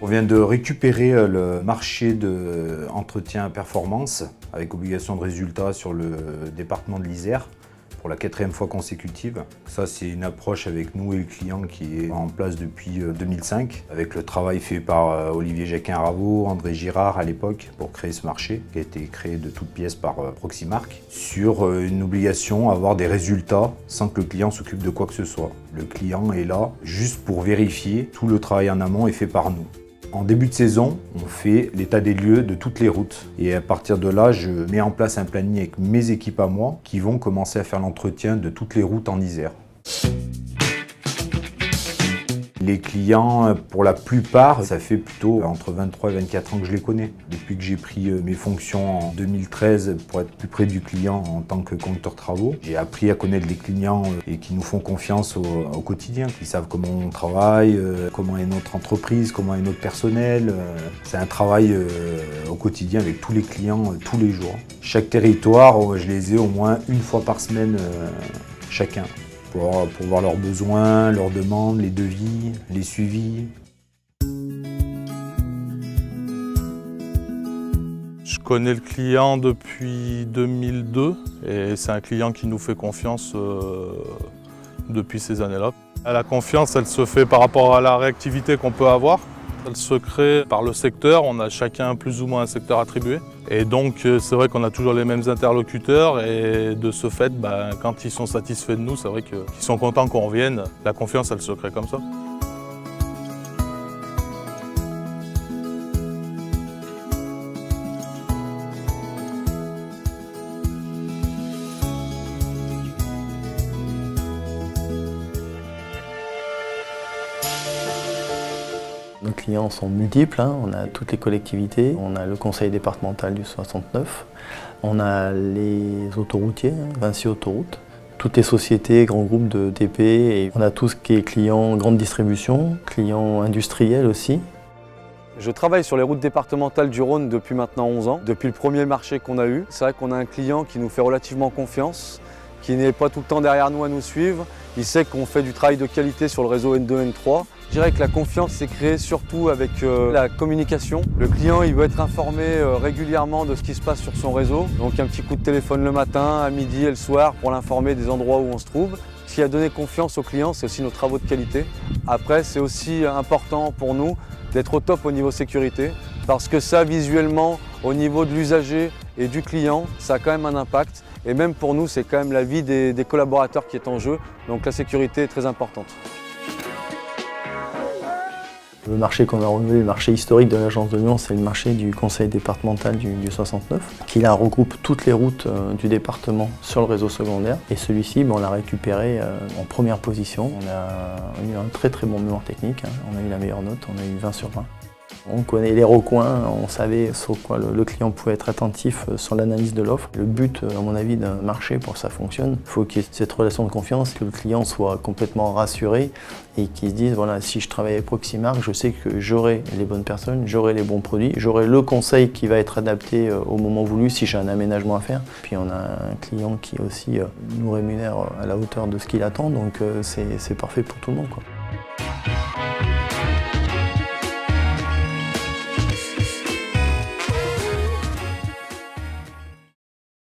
On vient de récupérer le marché de entretien performance avec obligation de résultat sur le département de l'Isère pour la 4e fois consécutive. Ça, c'est une approche avec nous et le client qui est en place depuis 2005 avec le travail fait par Olivier Jacquin-Raveau, André Girard à l'époque pour créer ce marché qui a été créé de toutes pièces par Proximark sur une obligation à avoir des résultats sans que le client s'occupe de quoi que ce soit. Le client est là juste pour vérifier, tout le travail en amont est fait par nous. En début de saison, on fait l'état des lieux de toutes les routes. Et à partir de là, je mets en place un planning avec mes équipes à moi qui vont commencer à faire l'entretien de toutes les routes en Isère. Les clients, pour la plupart, ça fait plutôt entre 23 et 24 ans que je les connais. Depuis que j'ai pris mes fonctions en 2013 pour être plus près du client en tant que conducteur travaux, j'ai appris à connaître les clients et qui nous font confiance au quotidien. Ils savent comment on travaille, comment est notre entreprise, comment est notre personnel. C'est un travail au quotidien avec tous les clients, tous les jours. Chaque territoire, je les ai au moins une fois par semaine chacun. Pour voir leurs besoins, leurs demandes, les devis, les suivis. Je connais le client depuis 2002 et c'est un client qui nous fait confiance depuis ces années-là. La confiance, elle se fait par rapport à la réactivité qu'on peut avoir. Elle se crée par le secteur, on a chacun plus ou moins un secteur attribué. Et donc c'est vrai qu'on a toujours les mêmes interlocuteurs et de ce fait, quand ils sont satisfaits de nous, c'est vrai qu'ils sont contents qu'on revienne. La confiance, elle se crée comme ça. Nos clients sont multiples, on a toutes les collectivités, on a le conseil départemental du 69, on a les autoroutiers, Vinci Autoroute, toutes les sociétés, grands groupes de TP, et on a tout ce qui est clients grande distribution, clients industriels aussi. Je travaille sur les routes départementales du Rhône depuis maintenant 11 ans, depuis le premier marché qu'on a eu. C'est vrai qu'on a un client qui nous fait relativement confiance, qui n'est pas tout le temps derrière nous à nous suivre. Il sait qu'on fait du travail de qualité sur le réseau N2, N3. Je dirais que la confiance s'est créée surtout avec la communication. Le client il veut être informé régulièrement de ce qui se passe sur son réseau. Donc un petit coup de téléphone le matin, à midi et le soir pour l'informer des endroits où on se trouve. Ce qui a donné confiance au client, c'est aussi nos travaux de qualité. Après, c'est aussi important pour nous d'être au top au niveau sécurité parce que ça, visuellement, au niveau de l'usager et du client, ça a quand même un impact. Et même pour nous, c'est quand même la vie des collaborateurs qui est en jeu. Donc la sécurité est très importante. Le marché qu'on a relevé, le marché historique de l'Agence de Lyon, c'est le marché du conseil départemental du 69, qui là regroupe toutes les routes du département sur le réseau secondaire. Et celui-ci, on l'a récupéré en première position. On a eu un très bon mémoire technique, on a eu la meilleure note, on a eu 20 sur 20. On connaît les recoins, on savait sur quoi le client pouvait être attentif sur l'analyse de l'offre. Le but, à mon avis, d'un marché pour que ça fonctionne, il faut qu'il y ait cette relation de confiance, que le client soit complètement rassuré et qu'il se dise, voilà, si je travaille avec Proximark, je sais que j'aurai les bonnes personnes, j'aurai les bons produits, j'aurai le conseil qui va être adapté au moment voulu si j'ai un aménagement à faire. Puis on a un client qui aussi nous rémunère à la hauteur de ce qu'il attend, donc c'est parfait pour tout le monde, quoi.